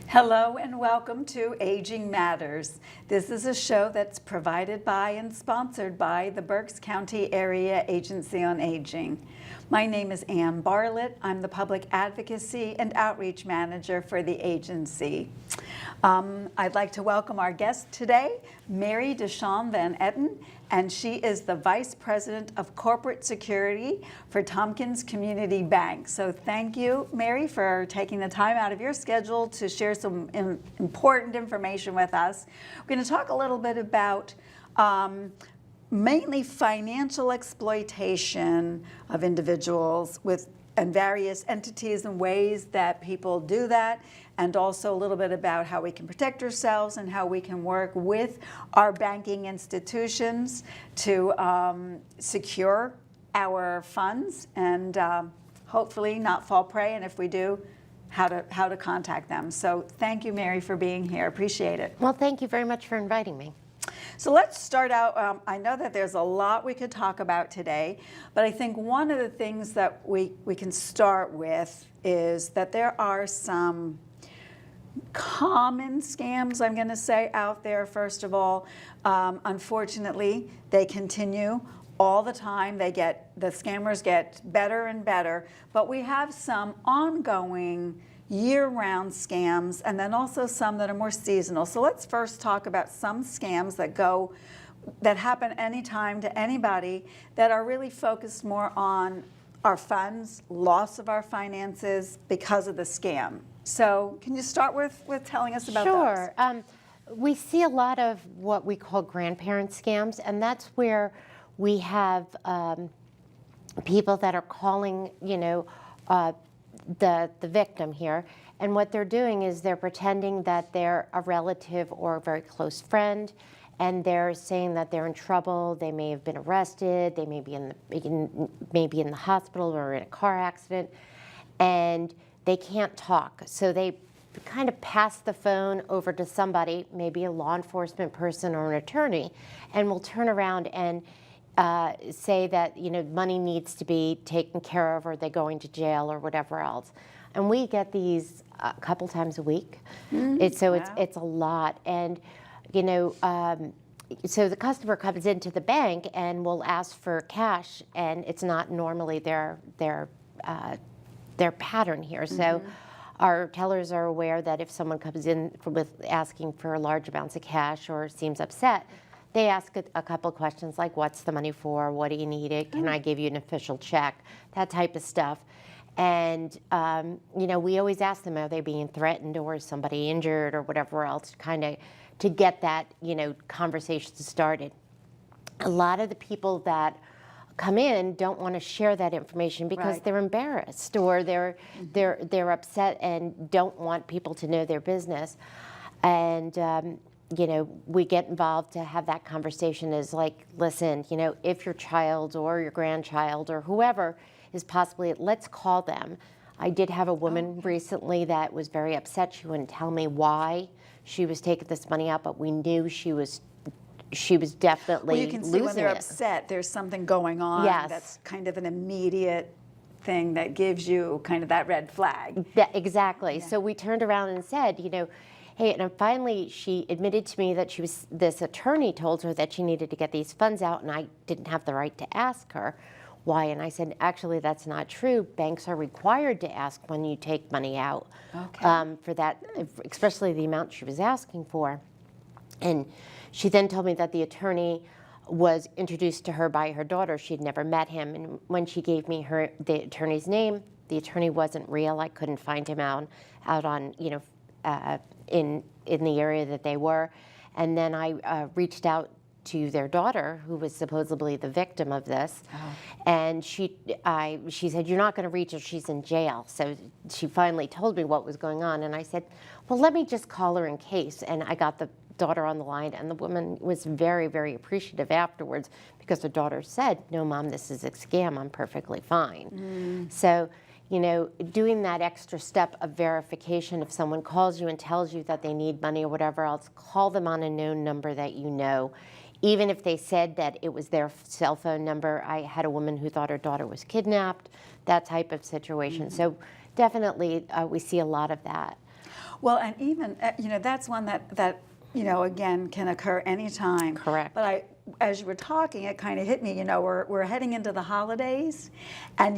Hello and welcome to Aging Matters. This is a show that's provided by and sponsored by the Berks County Area Agency on Aging. My name is Ann Bartlett. I'm the Public Advocacy and Outreach Manager for the agency. I'd like to welcome our guest today, Mary Deshong-VanEtten, and she is the Vice President of Corporate Security for Tompkins Community Bank. So thank you, Mary, for taking the time out of your schedule to share some important information with us. We're going to talk a little bit about mainly financial exploitation of individuals and various entities and ways that people do that, and also a little bit about how we can protect ourselves and how we can work with our banking institutions to secure our funds and hopefully not fall prey, and if we do, how to contact them. So thank you, Mary, for being here. Appreciate it. Well, thank you very much for inviting me. So let's start out. I know that there's a lot we could talk about today, but I think one of the things that we can start with is that there are some common scams, I'm going to say, out there, first of all. Unfortunately, they continue all the time. The scammers get better and better, but we have some ongoing year-round scams, and then also some that are more seasonal. So let's first talk about some scams that happen anytime to anybody that are really focused more on our funds, loss of our finances because of the scam. So can you start with telling us about those? Sure. We see a lot of what we call grandparent scams, and that's where we have people that are calling, the victim here, and what they're doing is they're pretending that they're a relative or a very close friend, and they're saying that they're in trouble. They may have been arrested. They may be in the hospital or in a car accident, and they can't talk. So they kind of pass the phone over to somebody, maybe a law enforcement person or an attorney, and will turn around and say that money needs to be taken care of, or they're going to jail or whatever else. And we get these a couple times a week. Wow. It's a lot. And so the customer comes into the bank and will ask for cash, and it's not normally their pattern here. So our tellers are aware that if someone comes in with asking for large amounts of cash or seems upset, they ask a couple questions like, what's the money for? What do you need it? Can I give you an official check? That type of stuff. And, we always ask them, are they being threatened or is somebody injured or whatever else, kind of to get that, conversation started. A lot of the people that come in don't want to share that information because they're embarrassed or they're upset and don't want people to know their business. And, we get involved to have that conversation is like, listen, if your child or your grandchild or whoever is possibly, let's call them. I did have a woman recently that was very upset. She wouldn't tell me why she was taking this money out, but we knew she was definitely well, you can see when they're upset, there's something going on. Yes. That's kind of an immediate thing that gives you kind of that red flag. Exactly. Yeah. So we turned around and said, hey, and finally she admitted to me that this attorney told her that she needed to get these funds out, and I didn't have the right to ask her why. And I said, actually, that's not true. Banks are required to ask when you take money out for that, especially the amount she was asking for. And she then told me that the attorney was introduced to her by her daughter. She'd never met him. And when she gave me the attorney's name, the attorney wasn't real. I couldn't find him out on, in the area that they were. And then I reached out to their daughter, who was supposedly the victim of this. And she said, you're not going to reach her, she's in jail. So she finally told me what was going on. And I said, well, let me just call her in case. And I got the daughter on the line, and the woman was very, very appreciative afterwards because her daughter said, no, Mom, this is a scam, I'm perfectly fine. So, doing that extra step of verification, if someone calls you and tells you that they need money or whatever else, call them on a known number that you know. Even if they said that it was their cell phone number. I had a woman who thought her daughter was kidnapped, that type of situation. So definitely we see a lot of that. Well, and even, that's one that again, can occur anytime. Correct. But as you were talking, it kind of hit me, we're heading into the holidays, and,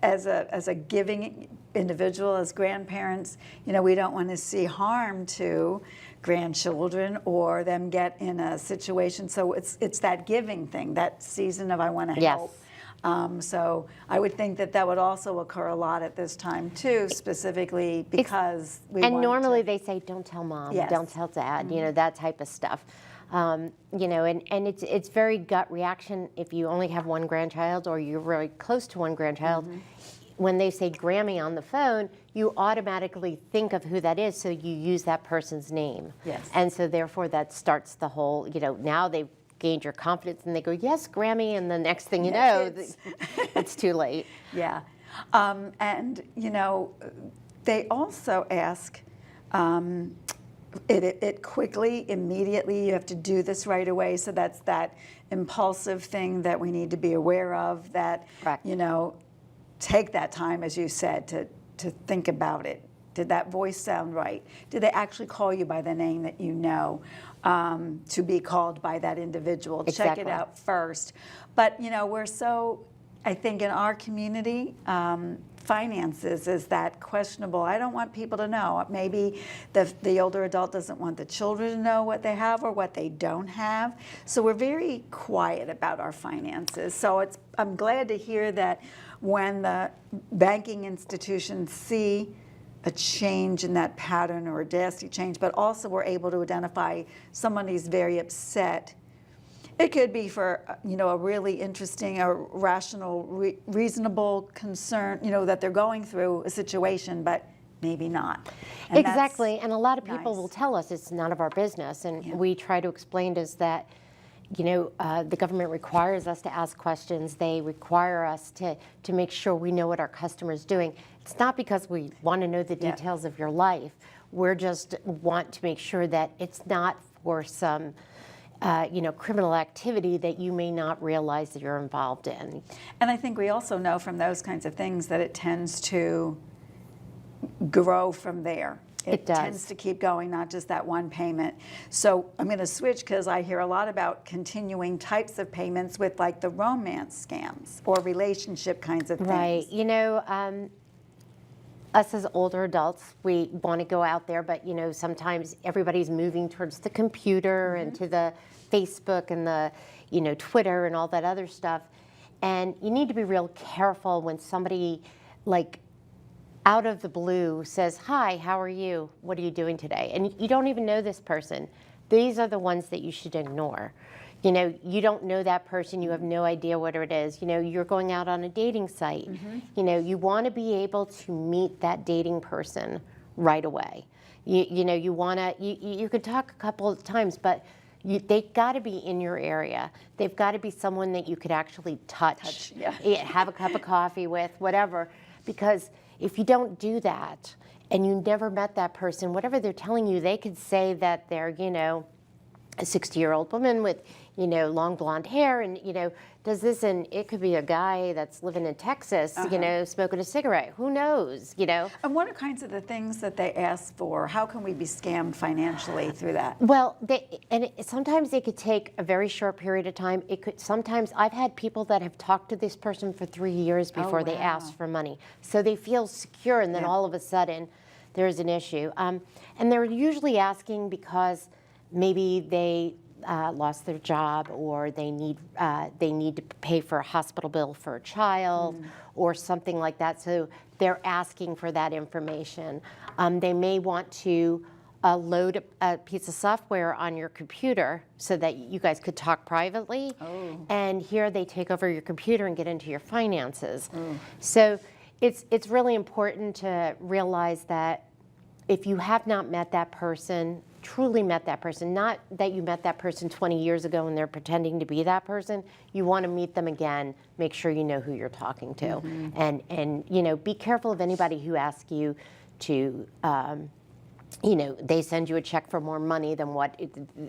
as a giving individual, as grandparents, we don't want to see harm to grandchildren or them get in a situation. So it's that giving thing, that season of I want to help. So I would think that would also occur a lot at this time too, specifically because we and want normally to, they say, don't tell mom, Yes. don't tell dad, that type of stuff. And it's very gut reaction if you only have one grandchild or you're really close to one grandchild. When they say Grammy on the phone, you automatically think of who that is, so you use that person's name. Yes. And so therefore that starts the whole, now they've gained your confidence and they go, yes, Grammy, and the next thing you know, it's too late. Yeah. And, they also ask, it quickly, immediately, you have to do this right away. So that's that impulsive thing that we need to be aware of, that, Correct. Take that time, as you said, to think about it. Did that voice sound right? Did they actually call you by the name that you know, to be called by that individual? Exactly. Check it out first. But, we're so, I think in our community, finances is that questionable. I don't want people to know. Maybe the older adult doesn't want the children to know what they have or what they don't have. So we're very quiet about our finances. So I'm glad to hear that when the banking institutions see a change in that pattern or a drastic change, but also we're able to identify someone who's very upset. It could be for, a really interesting or rational, reasonable concern, that they're going through a situation, but maybe not. And Exactly, and a lot of people nice. will tell us it's none of our business, and Yeah. we try to explain to us that, the government requires us to ask questions. They require us to make sure we know what our customer is doing. It's not because we want to know the Yeah. details of your life. We're just want to make sure that it's not for some criminal activity that you may not realize that you're involved in. And I think we also know from those kinds of things that it tends to grow from there. It does. Tends to keep going, not just that one payment. So I'm going to switch because I hear a lot about continuing types of payments with like the romance scams or relationship kinds of things. Right. Us as older adults, we want to go out there, but sometimes everybody's moving towards the computer and to the Facebook and the Twitter and all that other stuff. And you need to be real careful when somebody out of the blue says, hi, how are you? What are you doing today? And you don't even know this person. These are the ones that you should ignore. You don't know that person. You have no idea what it is. You're going out on a dating site. You want to be able to meet that dating person right away. You want to, you could talk a couple of times, but they've got to be in your area. They've got to be someone that you could actually touch, yeah. have a cup of coffee with, whatever. Because if you don't do that and you never met that person, whatever they're telling you, they could say that they're, a 60-year-old woman with, long blonde hair and, does this, and it could be a guy that's living in Texas, smoking a cigarette. Who knows, And what are kinds of the things that they ask for? How can we be scammed financially through that? Well, sometimes it could take a very short period of time. Sometimes I've had people that have talked to this person for 3 years before they ask for money. So they feel secure, and then all of a sudden there's an issue. And they're usually asking because maybe they lost their job, or they need to pay for a hospital bill for a child, or something like that. So they're asking for that information. They may want to load a piece of software on your computer so that you guys could talk privately. And here they take over your computer and get into your finances. So it's really important to realize that if you have not met that person, truly met that person, not that you met that person 20 years ago and they're pretending to be that person, you want to meet them again, make sure you know who you're talking to. And be careful of anybody who asks you to, they send you a check for more money than what,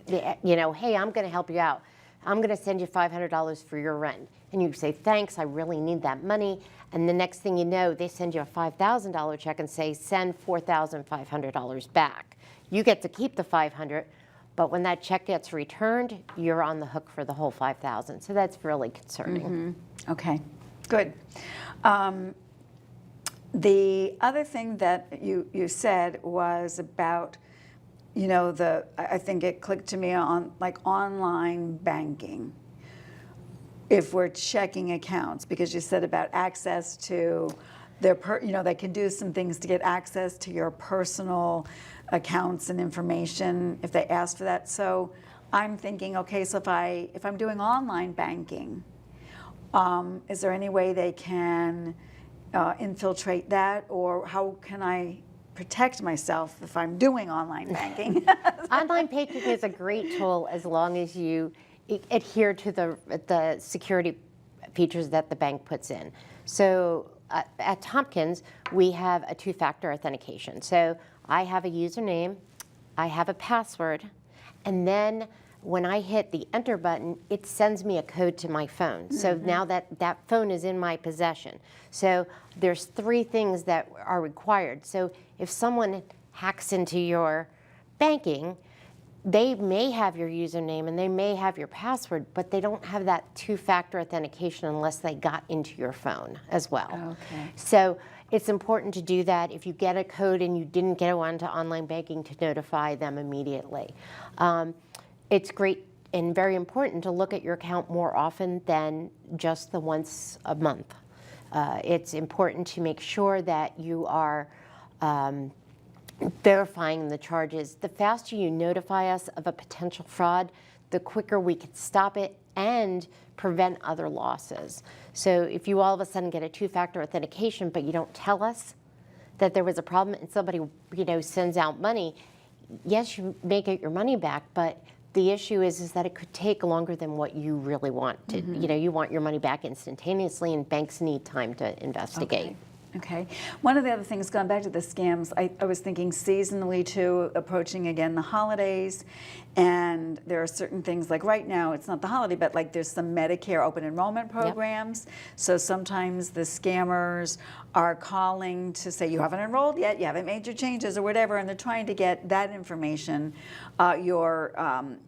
hey, I'm going to help you out. I'm going to send you $500 for your rent. And you say, thanks, I really need that money. And the next thing you know, they send you a $5,000 check and say, send $4,500 back. You get to keep the $500, but when that check gets returned, you're on the hook for the whole $5,000. So that's really concerning. Okay, good. The other thing that you said was about, you know, I think it clicked to me on like online banking. If we're checking accounts, because you said about access to their, you know, they can do some things to get access to your personal accounts and information if they ask for that. So I'm thinking, okay, so if I'm doing online banking, is there any way they can infiltrate that, or how can I protect myself if I'm doing online banking? Online banking is a great tool as long as you adhere to the security features that the bank puts in. So at Tompkins, we have a two-factor authentication. So I have a username, I have a password, and then when I hit the enter button, it sends me a code to my phone. So now that phone is in my possession. So there's 3 things that are required. So if someone hacks into your banking, they may have your username and they may have your password, but they don't have that two-factor authentication unless they got into your phone as well. Okay. So it's important to do that. If you get a code and you didn't get one to online banking, to notify them immediately. It's great and very important to look at your account more often than just the once a month. It's important to make sure that you are verifying the charges. The faster you notify us of a potential fraud, the quicker we can stop it and prevent other losses. So if you all of a sudden get a two-factor authentication, but you don't tell us that there was a problem and somebody, you know, sends out money, yes, you may get your money back, but the issue is that it could take longer than what you really want to. You know, you want your money back instantaneously, and banks need time to investigate. Okay. One of the other things, going back to the scams, I was thinking seasonally too, approaching again the holidays, and there are certain things like right now, it's not the holiday, but like there's some Medicare open enrollment programs. So sometimes the scammers are calling to say you haven't enrolled yet, you haven't made your changes or whatever, and they're trying to get that information, your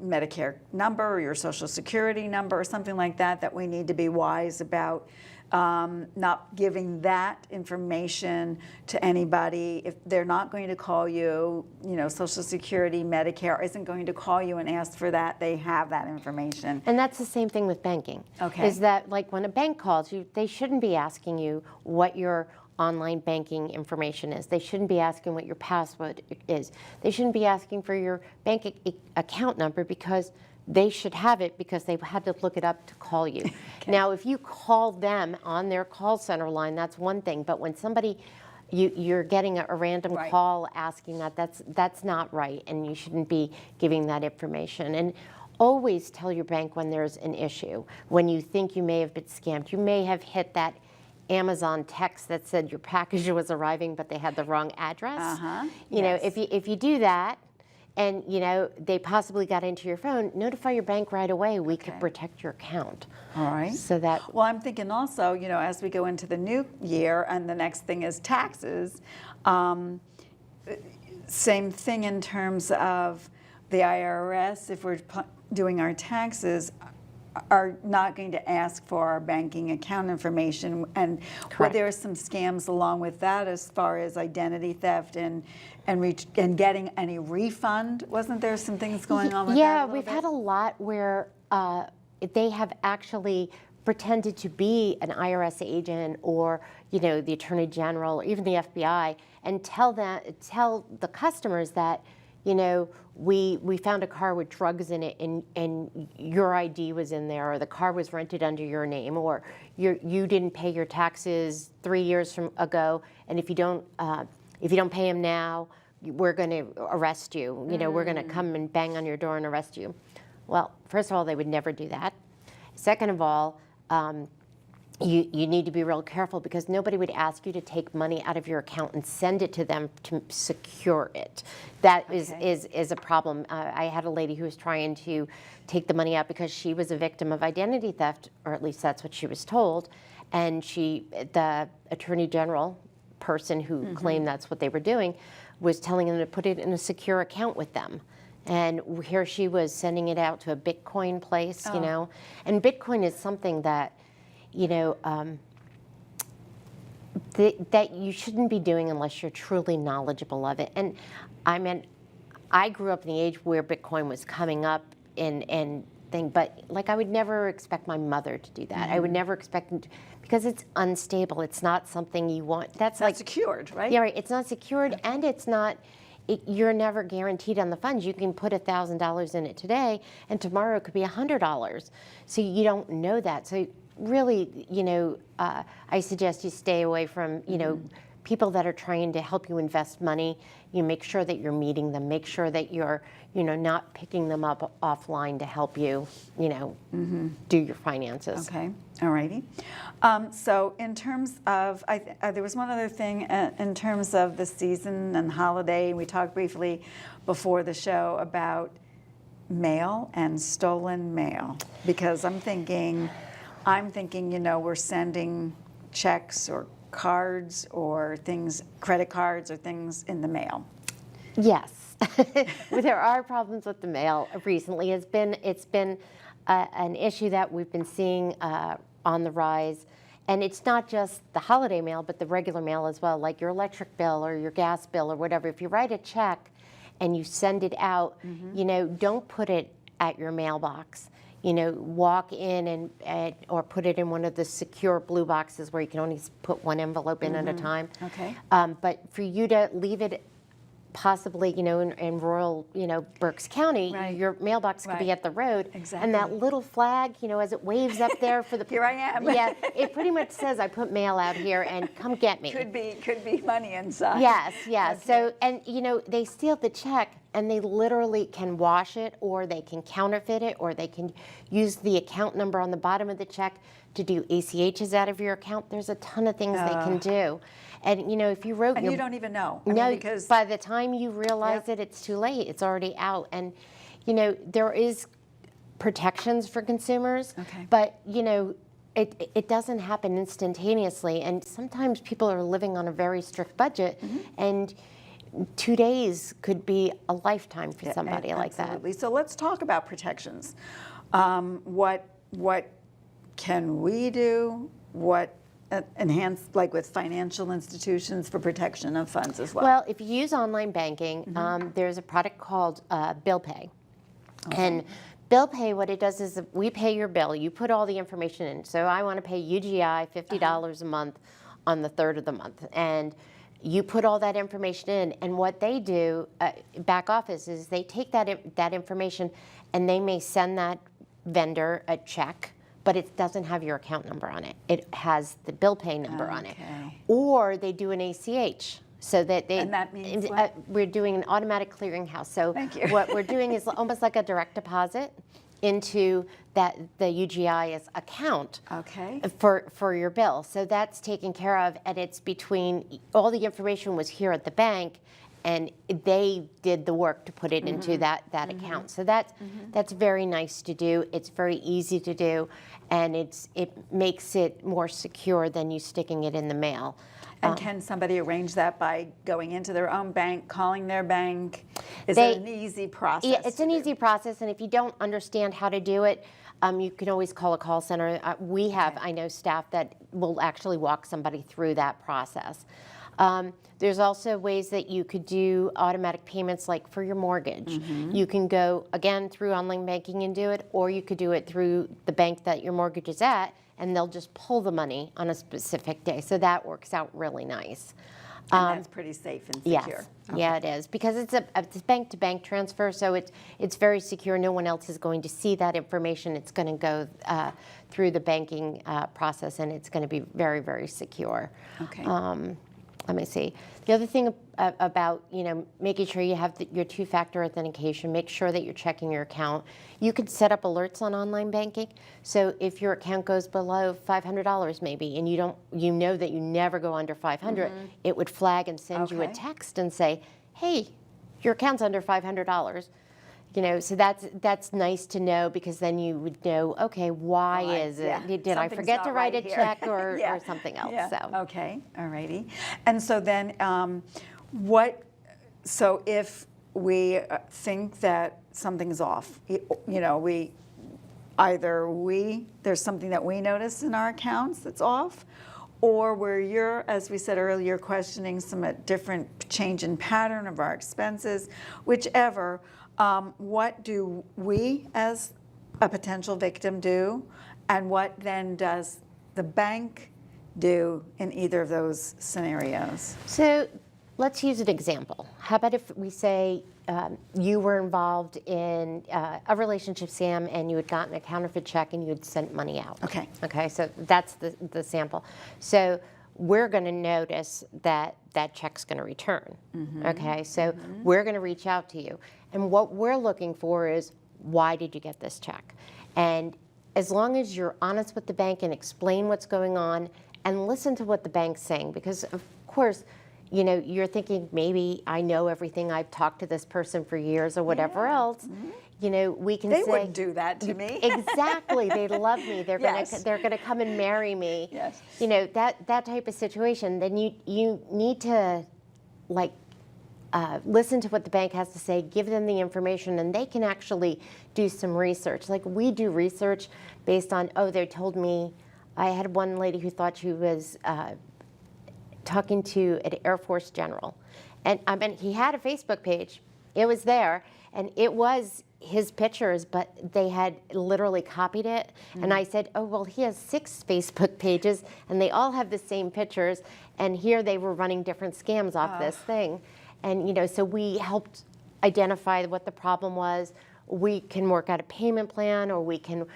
Medicare number or your Social Security number or something like that, that we need to be wise about. Not giving that information to anybody. If they're not going to call you, you know, Social Security, Medicare isn't going to call you and ask for that. They have that information. And that's the same thing with banking. Okay. Is that like when a bank calls you, they shouldn't be asking you what your online banking information is. They shouldn't be asking what your password is. They shouldn't be asking for your bank account number, because they should have it because they had to look it up to call you. Okay. Now, if you call them on their call center line, that's one thing. But when somebody, you're getting a random call asking that's not right, and you shouldn't be giving that information. And always tell your bank when there's an issue. When you think you may have been scammed, you may have hit that Amazon text that said your package was arriving, but they had the wrong address. You know, if you do that, and you know they possibly got into your phone, notify your bank right away. We could protect your account. All right. So that. Well, I'm thinking also, you know, as we go into the new year, and the next thing is taxes. Same thing in terms of the IRS. If we're doing our taxes, are not going to ask for our banking account information, and there are some scams along with that as far as identity theft and getting any refund. Wasn't there some things going on with that? Yeah, we've had a lot where they have actually pretended to be an IRS agent, or you know, the Attorney General, or even the FBI, and tell the customers that, you know, we found a car with drugs in it, and your ID was in there, or the car was rented under your name, or you didn't pay your taxes 3 years ago, and if you don't pay them now, we're going to arrest you. You know, we're going to come and bang on your door and arrest you. Well, first of all, they would never do that. Second of all, you need to be real careful because nobody would ask you to take money out of your account and send it to them to secure it. That is a problem. I had a lady who was trying to take the money out because she was a victim of identity theft, or at least that's what she was told. And the attorney general person who claimed that's what they were doing was telling them to put it in a secure account with them. And here she was sending it out to a Bitcoin place, you know. And Bitcoin is something that, you know, that you shouldn't be doing unless you're truly knowledgeable of it. And I mean, I grew up in the age where Bitcoin was coming up and thing, but like I would never expect my mother to do that. I would never expect them to, because it's unstable. It's not something you want. That's Not like secured, right? Yeah, right. It's not secured, and it's not. You're never guaranteed on the funds. You can put $1,000 in it today, and tomorrow it could be $100. So you don't know that. So really, you know, I suggest you stay away from, you know, people that are trying to help you invest money. You make sure that you're meeting them. Make sure that you're, you know, not picking them up offline to help you, you know, do your finances. Okay, all righty. So in terms of, there was one other thing in terms of the season and holiday. We talked briefly before the show about mail and stolen mail, because I'm thinking, you know, we're sending checks or cards or things, credit cards or things in the mail. Yes. There are problems with the mail recently. It's been an issue that we've been seeing on the rise. And it's not just the holiday mail, but the regular mail as well, like your electric bill or your gas bill or whatever. If you write a check and you send it out, you know, don't put it at your mailbox. You know, walk in or put it in one of the secure blue boxes where you can only put one envelope in at a time. Okay. But for you to leave it possibly, you know, in rural, you know, Berks County, Right. your mailbox could be at the road. Exactly. And that little flag, you know, as it waves up there for the... Here I am. Yeah, it pretty much says, I put mail out here and come get me. Could be money inside. Yes, yes. Okay. So, and you know, they steal the check and they literally can wash it, or they can counterfeit it, or they can use the account number on the bottom of the check to do ACHs out of your account. There's a ton of things they can do. And you know, if you wrote And you don't even know. I no, mean, because by the time you realize it, it's too late. It's already out. And you know, there is protections for consumers, but you know, it doesn't happen instantaneously. And sometimes people are living on a very strict budget, and 2 days could be a lifetime for somebody like that. Absolutely. So let's talk about protections. What can we do? What enhance, like with financial institutions, for protection of funds as well? Well, if you use online banking, there's a product called Bill Pay. And Bill Pay, what it does is we pay your bill. You put all the information in. So I want to pay UGI $50 a month on the 3rd of the month. And you put all that information in. And what they do, back office, is they take that information and they may send that vendor a check, but it doesn't have your account number on it. It has the Bill Pay number on it. Or they do an ACH. So that they, and that means what? We're doing an automatic clearinghouse. So Thank you. what we're doing is almost like a direct deposit into the UGI's account for your bill. So that's taken care of, and it's between, all the information was here at the bank, and they did the work to put it into that account. So that's very nice to do. It's very easy to do, and it makes it more secure than you sticking it in the mail. And can somebody arrange that by going into their own bank, calling their bank? Is it an easy process? Yeah, it's an easy process, and if you don't understand how to do it, you can always call a call center. We have, I know, staff that will actually walk somebody through that process. There's also ways that you could do automatic payments, like for your mortgage. You can go, again, through online banking and do it, or you could do it through the bank that your mortgage is at, and they'll just pull the money on a specific day. So that works out really nice. And that's pretty safe and secure. Yes, yeah, it is, because it's a bank-to-bank transfer, so it's very secure. No one else is going to see that information. It's going to go through the banking process, and it's going to be very, very secure. Okay. let me see. The other thing about, making sure you have your two-factor authentication, make sure that you're checking your account. You could set up alerts on online banking. So if your account goes below $500 maybe, and you know that you never go under 500, it would flag and send you a text and say, hey, your account's under $500. So that's nice to know, because then you would know, okay, why is it? Yeah. Did I forget to write a check or something else? Yeah. So. Okay, all righty. And so then so if we think that something's off, there's something that we notice in our accounts that's off, or where you're, as we said earlier, questioning some different change in pattern of our expenses, whichever, what do we as a potential victim do, and what then does the bank do in either of those scenarios? So let's use an example. How about if we say you were involved in a relationship scam and you had gotten a counterfeit check and you had sent money out. Okay. Okay, so that's the sample. So we're going to notice that that check's going to return. Okay, so we're going to reach out to you. And what we're looking for is, why did you get this check? And as long as you're honest with the bank and explain what's going on and listen to what the bank's saying, because of course, you're thinking, maybe I know everything, I've talked to this person for years or whatever else. We can say, they wouldn't do that to me. Exactly, they love me. They're Yes. they're gonna come and marry me. Yes. That type of situation. Then you need to listen to what the bank has to say, give them the information, and they can actually do some research. Like we do research based on, they told me. I had one lady who thought she was talking to an Air Force general. And he had a Facebook page. It was there, and it was his pictures, but they had literally copied it. And I said, oh, well, he has 6 Facebook pages, and they all have the same pictures, and here they were running different scams off this thing. And, so we helped identify what the problem was. We can work out a payment plan, or we can,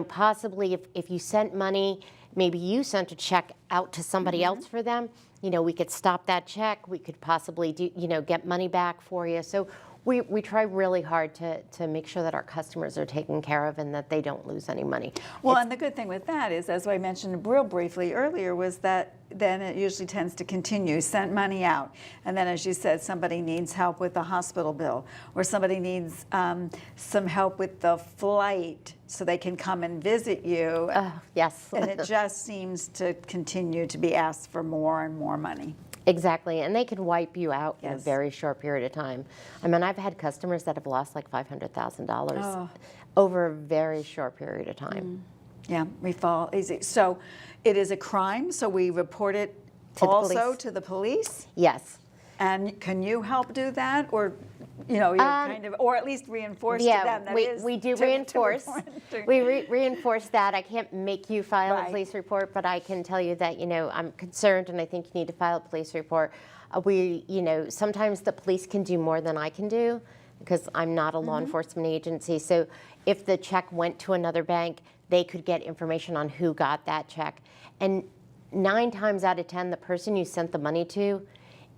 possibly if you sent money, maybe you sent a check out to somebody else for them, we could stop that check. We could possibly do, get money back for you. So we try really hard to make sure that our customers are taken care of and that they don't lose any money. Well, and the good thing with that is, as I mentioned real briefly earlier, was that then it usually tends to continue, sent money out. And then, as you said, somebody needs help with the hospital bill, or somebody needs some help with the flight so they can come and visit you. Yes. And it just seems to continue to be asked for more and more money. Exactly, and they can wipe you out in a Yes. very short period of time. I mean, I've had customers that have lost like $500,000 over a very short period of time. Yeah, we fall easy. So it is a crime, so we report it To the also police. to the police? Yes. And can you help do that, or you're kind of, or at least reinforce to them that we do reinforce. We reinforce that. I can't make you file a police report, but I can tell you that I'm concerned, and I think you need to file a police report. Sometimes the police can do more than I can do, because I'm not a law enforcement agency. So if the check went to another bank, they could get information on who got that check. And 9 times out of 10, the person you sent the money to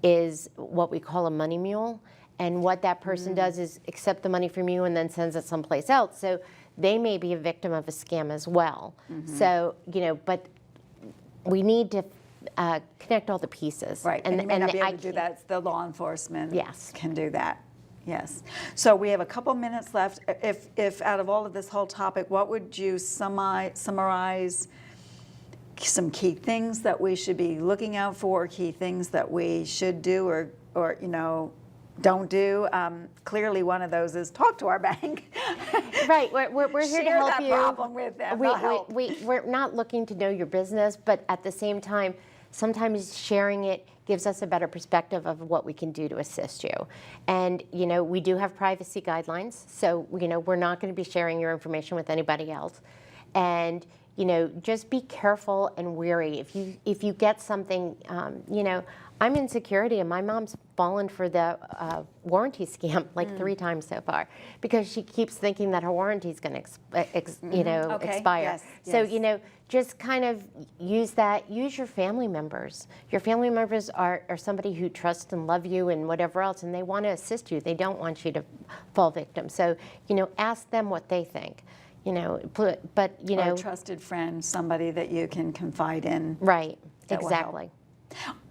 is what we call a money mule. And what that person does is accept the money from you and then sends it someplace else. So they may be a victim of a scam as well. So, but we need to connect all the pieces. Right, and you may not be able to do that. It's the law enforcement can do that. Yes. So we have a couple minutes left. If out of all of this whole topic, what would you summarize some key things that we should be looking out for, key things that we should do or don't do? Clearly one of those is talk to our bank. Right, we're here to help you. Share that problem with them. We're not looking to know your business, but at the same time, sometimes sharing it gives us a better perspective of what we can do to assist you. And we do have privacy guidelines, so we're not going to be sharing your information with anybody else. And just be careful and wary. If you get something, I'm in security, and my mom's fallen for the warranty scam like 3 times so far, because she keeps thinking that her warranty is going to Okay. expire. Yes, So yes. just kind of use that. Use your family members. Your family members are somebody who trusts and love you and whatever else, and they want to assist you. They don't want you to fall victim. So ask them what they think. But Or a trusted friend, somebody that you can confide in. right, That will help. exactly.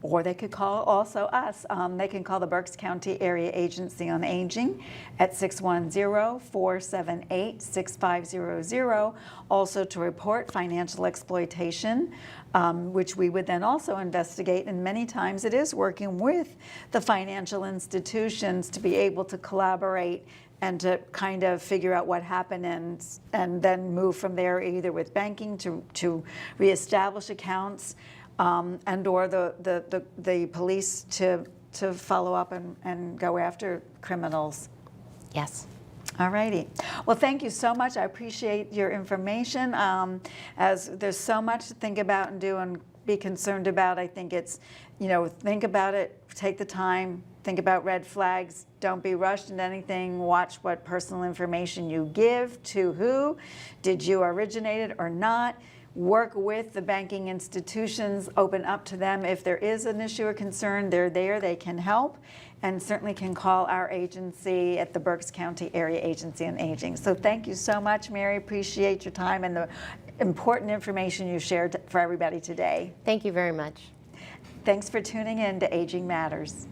Or they could call also us. They can call the Berks County Area Agency on Aging at 610-478-6500, also to report financial exploitation, which we would then also investigate. And many times it is working with the financial institutions to be able to collaborate and to kind of figure out what happened and then move from there, either with banking to reestablish accounts, and or the police to follow up and go after criminals. Yes. All righty. Well, thank you so much. I appreciate your information. As there's so much to think about and do and be concerned about, I think it's, think about it, take the time, think about red flags, don't be rushed into anything, watch what personal information you give to who, did you originate it or not, work with the banking institutions, open up to them. If there is an issue or concern, they're there, they can help, and certainly can call our agency at the Berks County Area Agency on Aging. So thank you so much, Mary. Appreciate your time and the important information you shared for everybody today. Thank you very much. Thanks for tuning in to Aging Matters.